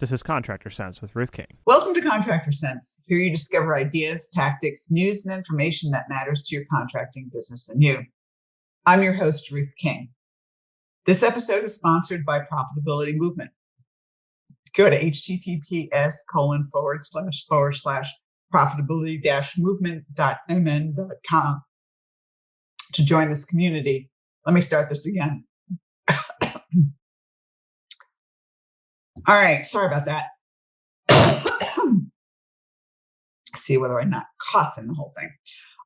This is Contractor Cents with Ruth King. Welcome to Contractor Cents. Here you discover ideas, tactics, news, and information that matters to your contracting business and you. I'm your host, Ruth King. This episode is sponsored by Profitability Movement. Go to https://profitability-movement.mn.com to join this community. Let me start this again. All right, sorry about that. See whether I not cough in the whole thing.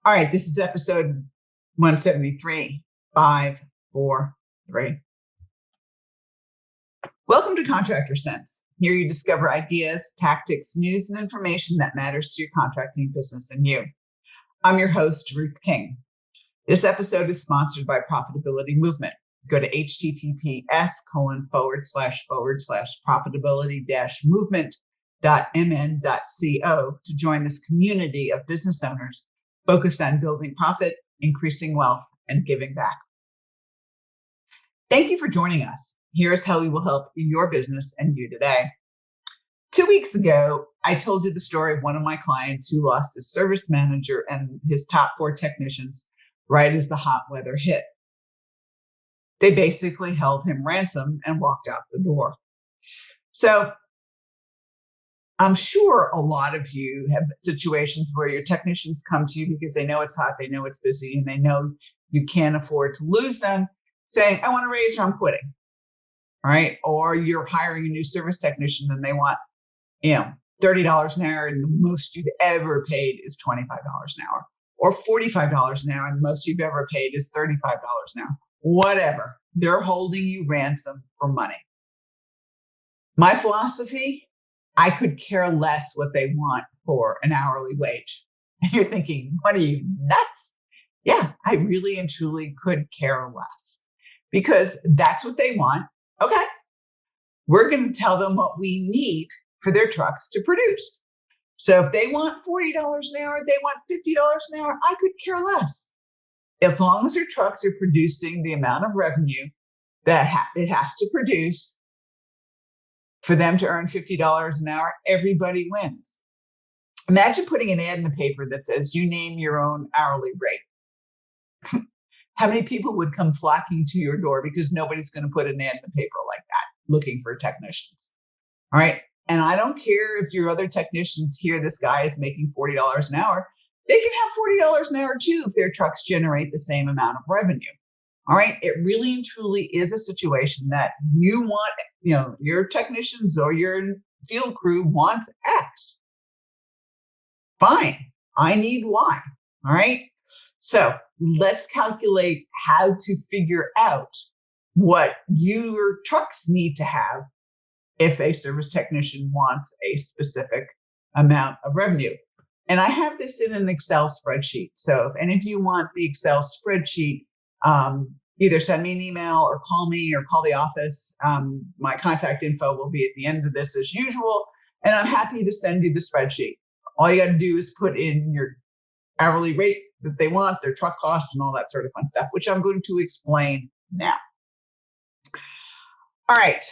All right, this is episode 173, 543. Welcome to Contractor Cents. Here you discover ideas, tactics, news, and information that matters to your contracting business and you. I'm your host, Ruth King. This episode is sponsored by Profitability Movement. Go to https://profitability-movement.mn.co to join this community of business owners focused on building profit, increasing wealth, and giving back. Thank you for joining us. Here's how we will help your business and you today. 2 weeks ago, I told you the story of one of my clients who lost his service manager and his top 4 technicians right as the hot weather hit. They basically held him ransom and walked out the door. So I'm sure a lot of you have situations where your technicians come to you because they know it's hot, they know it's busy, and they know you can't afford to lose them, saying, I want to raise or I'm quitting. All right. Or you're hiring a new service technician and they want, $30 an hour, and the most you've ever paid is $25 an hour, or $45 an hour, and the most you've ever paid is $35 an hour. Whatever. They're holding you ransom for money. My philosophy, I could care less what they want for an hourly wage. And you're thinking, what are you, nuts? Yeah, I really and truly could care less because that's what they want. Okay. We're going to tell them what we need for their trucks to produce. So if they want $40 an hour, they want $50 an hour, I could care less. As long as your trucks are producing the amount of revenue that it has to produce for them to earn $50 an hour, everybody wins. Imagine putting an ad in the paper that says, you name your own hourly rate. How many people would come flocking to your door because nobody's going to put an ad in the paper like that looking for technicians? All right. And I don't care if your other technicians hear this guy is making $40 an hour. They can have $40 an hour too if their trucks generate the same amount of revenue. All right. It really and truly is a situation that you want, your technicians or your field crew wants X. Fine. I need Y. All right. So let's calculate how to figure out what your trucks need to have if a service technician wants a specific amount of revenue. And I have this in an Excel spreadsheet. So if any of you want the Excel spreadsheet, either send me an email or call me or call the office. My contact info will be at the end of this as usual. And I'm happy to send you the spreadsheet. All you got to do is put in your hourly rate that they want, their truck costs, and all that sort of fun stuff, which I'm going to explain now. All right.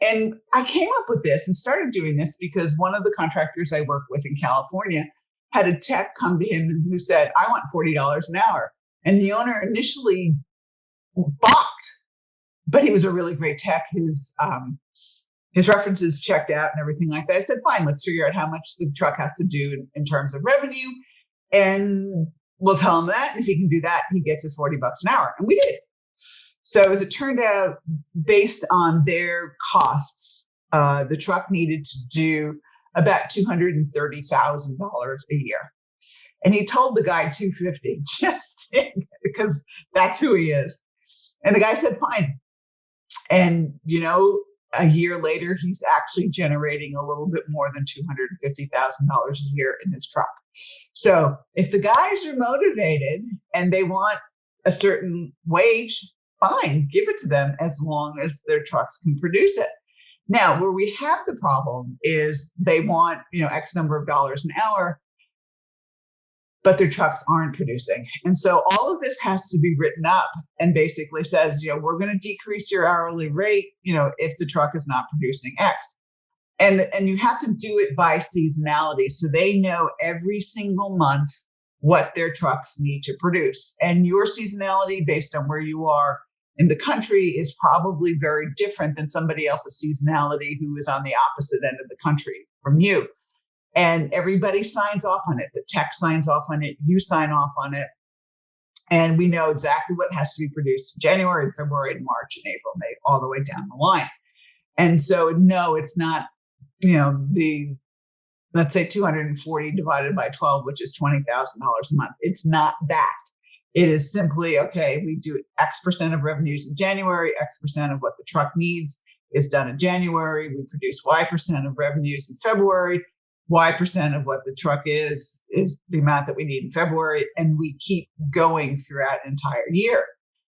And I came up with this and started doing this because one of the contractors I work with in California had a tech come to him who said, I want $40 an hour. And the owner initially balked, but he was a really great tech. His references checked out and everything like that. I said, fine, let's figure out how much the truck has to do in terms of revenue. And we'll tell him that. And if he can do that, he gets his $40 an hour. And we did. So as it turned out, based on their costs, the truck needed to do about $230,000 a year. And he told the guy $250 just because that's who he is. And the guy said, fine. And, a year later, he's actually generating a little bit more than $250,000 a year in his truck. So if the guys are motivated and they want a certain wage, fine, give it to them as long as their trucks can produce it. Now, where we have the problem is they want, X number of dollars an hour, but their trucks aren't producing. And so all of this has to be written up and basically says, we're going to decrease your hourly rate, if the truck is not producing X. And you have to do it by seasonality. So they know every single month what their trucks need to produce. And your seasonality based on where you are in the country is probably very different than somebody else's seasonality who is on the opposite end of the country from you. And everybody signs off on it. The tech signs off on it. You sign off on it. And we know exactly what has to be produced in January, February, and March, and April, May, all the way down the line. And so, no, it's not, let's say 240 divided by 12, which is $20,000 a month. It's not that. It is simply, okay, we do X percent of revenues in January, X percent of what the truck needs is done in January. We produce Y percent of revenues in February. Y percent of what the truck is the amount that we need in February. And we keep going throughout an entire year.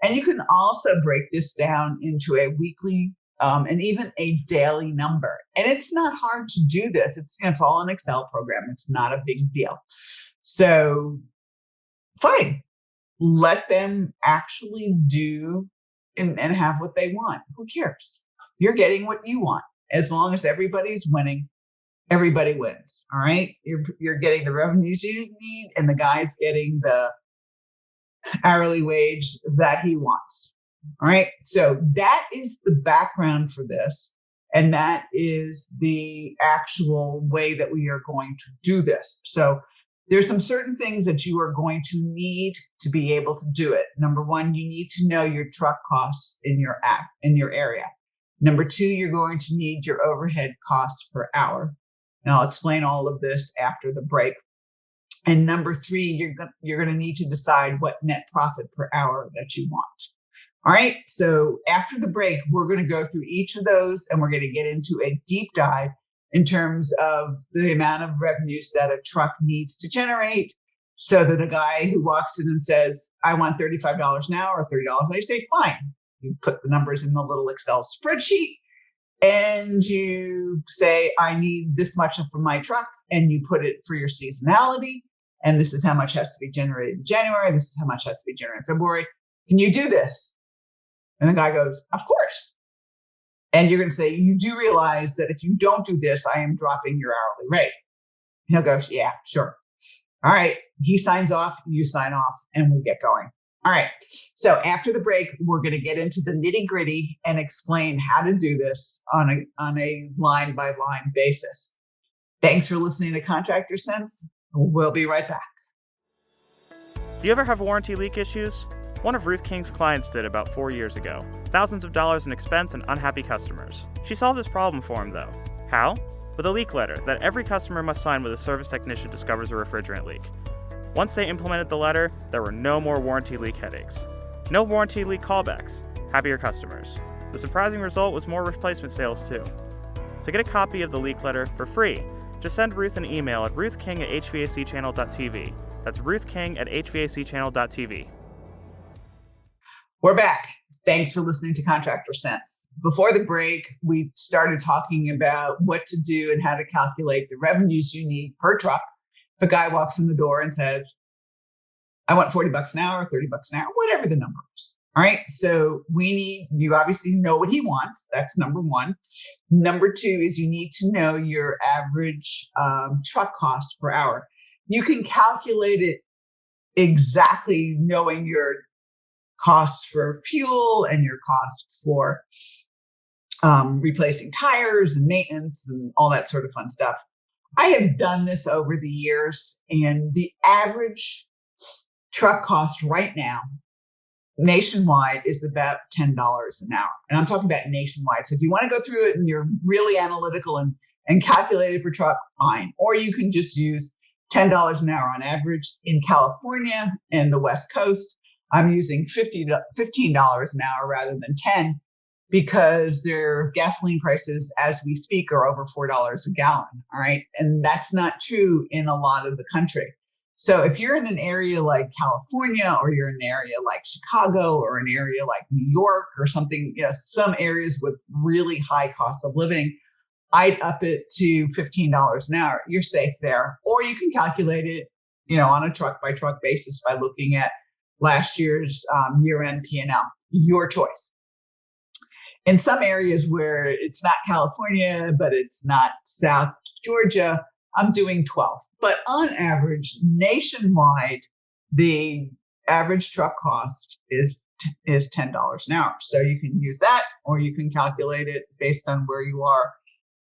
And you can also break this down into a weekly and even a daily number. And it's not hard to do this. It's all an Excel program. It's not a big deal. So fine, let them actually do and have what they want. Who cares? You're getting what you want. As long as everybody's winning, everybody wins. All right. You're getting the revenues you need, and the guy's getting the hourly wage that he wants. All right. So that is the background for this. And that is the actual way that we are going to do this. So there's some certain things that you are going to need to be able to do it. Number one, you need to know your truck costs in your area. Number two, you're going to need your overhead costs per hour. And I'll explain all of this after the break. And number three, you're going to need to decide what net profit per hour that you want. All right. So after the break, we're going to go through each of those, and we're going to get into a deep dive in terms of the amount of revenues that a truck needs to generate, so that a guy who walks in and says, I want $35 an hour or $30, and you say, fine. You put the numbers in the little Excel spreadsheet, and you say, I need this much from my truck, and you put it for your seasonality. And this is how much has to be generated in January. This is how much has to be generated in February. Can you do this? And the guy goes, of course. And you're going to say, you do realize that if you don't do this, I am dropping your hourly rate. And he'll go, yeah, sure. All right. He signs off, you sign off, and we get going. All right. So after the break, we're going to get into the nitty gritty and explain how to do this on a line by line basis. Thanks for listening to Contractor Cents. We'll be right back. Do you ever have warranty leak issues? One of Ruth King's clients did about 4 years ago. Thousands of dollars in expense and unhappy customers. She solved this problem for him, though. How? With a leak letter that every customer must sign when a service technician discovers a refrigerant leak. Once they implemented the letter, there were no more warranty leak headaches. No warranty leak callbacks. Happier customers. The surprising result was more replacement sales, too. To get a copy of the leak letter for free, just send Ruth an email at ruthking@hvacchannel.tv. That's ruthking@hvacchannel.tv. We're back. Thanks for listening to Contractor Cents. Before the break, we started talking about what to do and how to calculate the revenues you need per truck. If a guy walks in the door and says, I want $40 an hour, $30 an hour, whatever the number is. All right. So you obviously know what he wants. That's number one. Number two is you need to know your average truck cost per hour. You can calculate it exactly knowing your costs for fuel and your costs for replacing tires and maintenance and all that sort of fun stuff. I have done this over the years, and the average truck cost right now nationwide is about $10 an hour. And I'm talking about nationwide. So if you want to go through it and you're really analytical and calculate it per truck, fine. Or you can just use $10 an hour on average. In California and the West Coast, I'm using $15 an hour rather than $10, because their gasoline prices as we speak are over $4 a gallon. All right. And that's not true in a lot of the country. So if you're in an area like California, or you're in an area like Chicago, or an area like New York or something, some areas with really high cost of living, I'd up it to $15 an hour. You're safe there. Or you can calculate it, on a truck by truck basis by looking at last year's year-end P&L. Your choice. In some areas where it's not California, but it's not South Georgia, I'm doing 12. But on average, nationwide, the average truck cost is $10 an hour. So you can use that, or you can calculate it based on where you are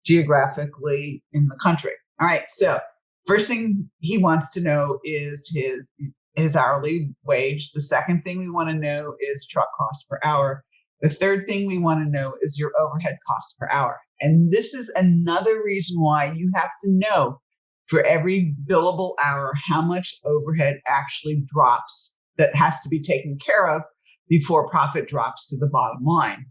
geographically in the country. All right. So first thing he wants to know is his hourly wage. The second thing we want to know is truck cost per hour. The third thing we want to know is your overhead costs per hour. And this is another reason why you have to know for every billable hour how much overhead actually drops that has to be taken care of before profit drops to the bottom line.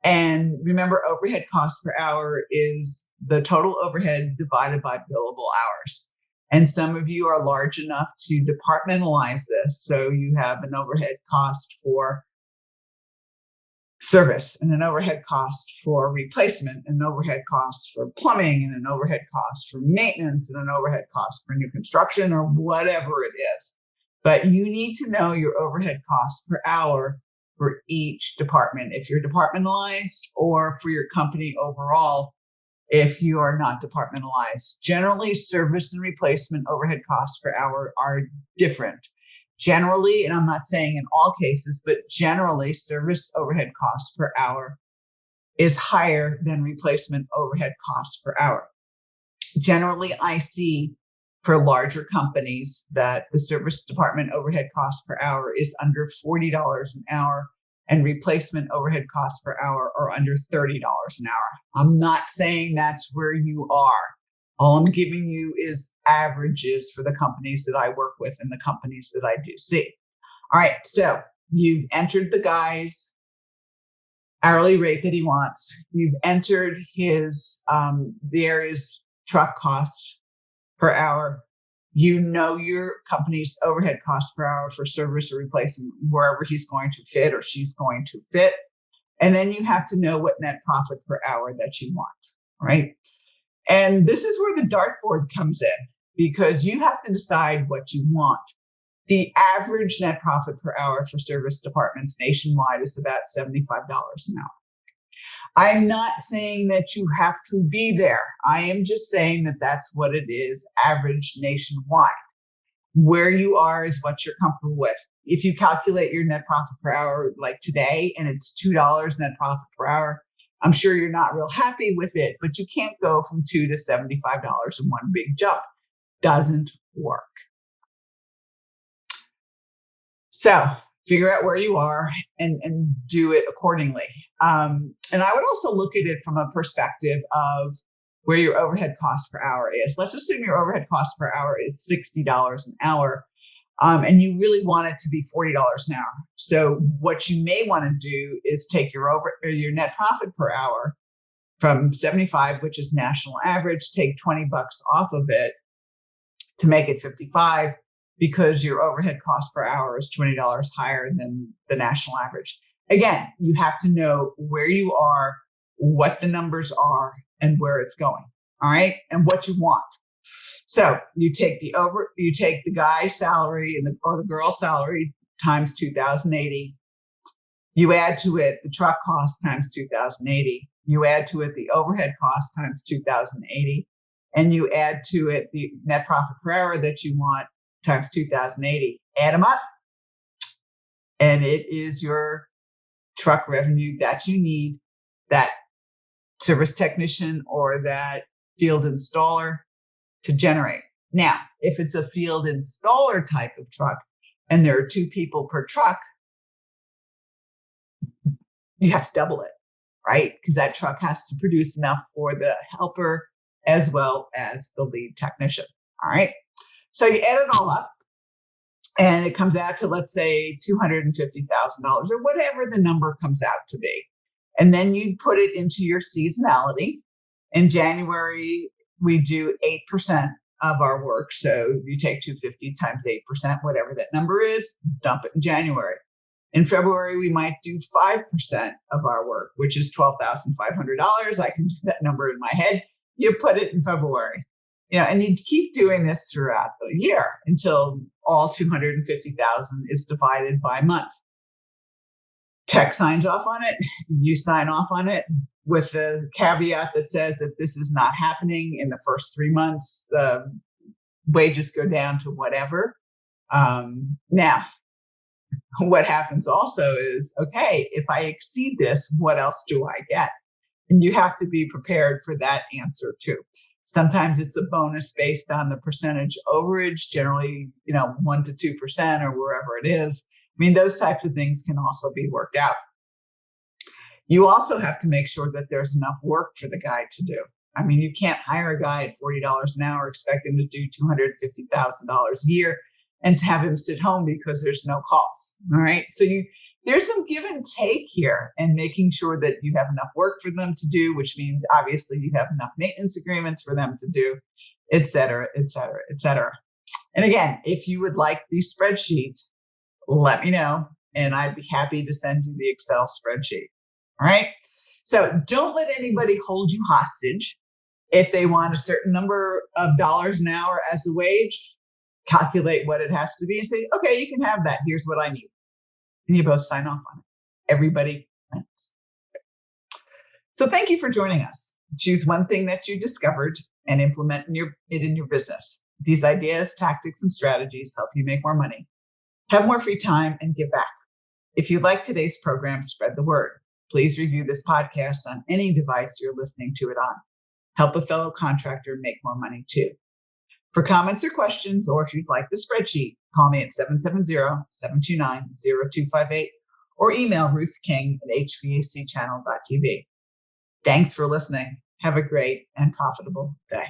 And remember, overhead cost per hour is the total overhead divided by billable hours. And some of you are large enough to departmentalize this. So you have an overhead cost for service and an overhead cost for replacement, an overhead cost for plumbing, and an overhead cost for maintenance, and an overhead cost for new construction, or whatever it is. But you need to know your overhead cost per hour for each department, if you're departmentalized, or for your company overall, if you are not departmentalized. Generally, service and replacement overhead costs per hour are different. Generally, and I'm not saying in all cases, but generally, service overhead costs per hour is higher than replacement overhead costs per hour. Generally, I see for larger companies that the service department overhead cost per hour is under $40 an hour, and replacement overhead costs per hour are under $30 an hour. I'm not saying that's where you are. All I'm giving you is averages for the companies that I work with and the companies that I do see. All right, so you've entered the guy's hourly rate that he wants. You've entered his the area's truck cost per hour. You know your company's overhead cost per hour for service or replacement, wherever he's going to fit or she's going to fit. And then you have to know what net profit per hour that you want, right? And this is where the dartboard comes in, because you have to decide what you want. The average net profit per hour for service departments nationwide is about $75 an hour. I'm not saying that you have to be there. I am just saying that that's what it is, average nationwide. Where you are is what you're comfortable with. If you calculate your net profit per hour like today, and it's $2 net profit per hour, I'm sure you're not real happy with it, but you can't go from $2 to $75 in one big jump. Doesn't work. So figure out where you are and do it accordingly. And I would also look at it from a perspective of where your overhead cost per hour is. Let's assume your overhead cost per hour is $60 an hour, and you really want it to be $40 an hour. So what you may want to do is take your net profit per hour from 75, which is national average, take $20 off of it to make it 55, because your overhead cost per hour is $20 higher than the national average. Again, you have to know where you are, what the numbers are, and where it's going. All right, and what you want. So you take the guy's salary or the girl's salary times 2,080. You add to it the truck cost times 2,080. You add to it the overhead cost times 2,080, and you add to it the net profit per hour that you want times 2,080. Add them up, and it is your truck revenue that you need, that service technician or that field installer to generate. Now, if it's a field installer type of truck and there are 2 people per truck, you have to double it, right? Because that truck has to produce enough for the helper as well as the lead technician. All right. So you add it all up and it comes out to, let's say, $250,000 or whatever the number comes out to be. And then you put it into your seasonality. In January, we do 8% of our work. So you take 250 times 8%, whatever that number is, dump it in January. In February, we might do 5% of our work, which is $12,500. I can do that number in my head. You put it in February, and you keep doing this throughout the year until all 250,000 is divided by month. Tech signs off on it. You sign off on it with the caveat that says that this is not happening in the first 3 months. The wages go down to whatever. Now, what happens also is, okay, if I exceed this, what else do I get? And you have to be prepared for that answer too. Sometimes it's a bonus based on the percentage overage, generally, 1 to 2% or wherever it is. I mean, those types of things can also be worked out. You also have to make sure that there's enough work for the guy to do. I mean, you can't hire a guy at $40 an hour, expect him to do $250,000 a year and to have him sit home because there's no calls. All right. So there's some give and take here, and making sure that you have enough work for them to do, which means obviously you have enough maintenance agreements for them to do, et cetera, et cetera, et cetera. And again, if you would like the spreadsheet, let me know, and I'd be happy to send you the Excel spreadsheet. All right. So don't let anybody hold you hostage. If they want a certain number of dollars an hour as a wage, calculate what it has to be and say, okay, you can have that. Here's what I need. And you both sign off on it. Everybody wins. So thank you for joining us. Choose one thing that you discovered and implement it in your business. These ideas, tactics, and strategies help you make more money, have more free time, and give back. If you like today's program, spread the word. Please review this podcast on any device you're listening to it on. Help a fellow contractor make more money too. For comments or questions, or if you'd like the spreadsheet, call me at 770-729-0258 or email Ruth King at hvacchannel.tv. Thanks for listening. Have a great and profitable day.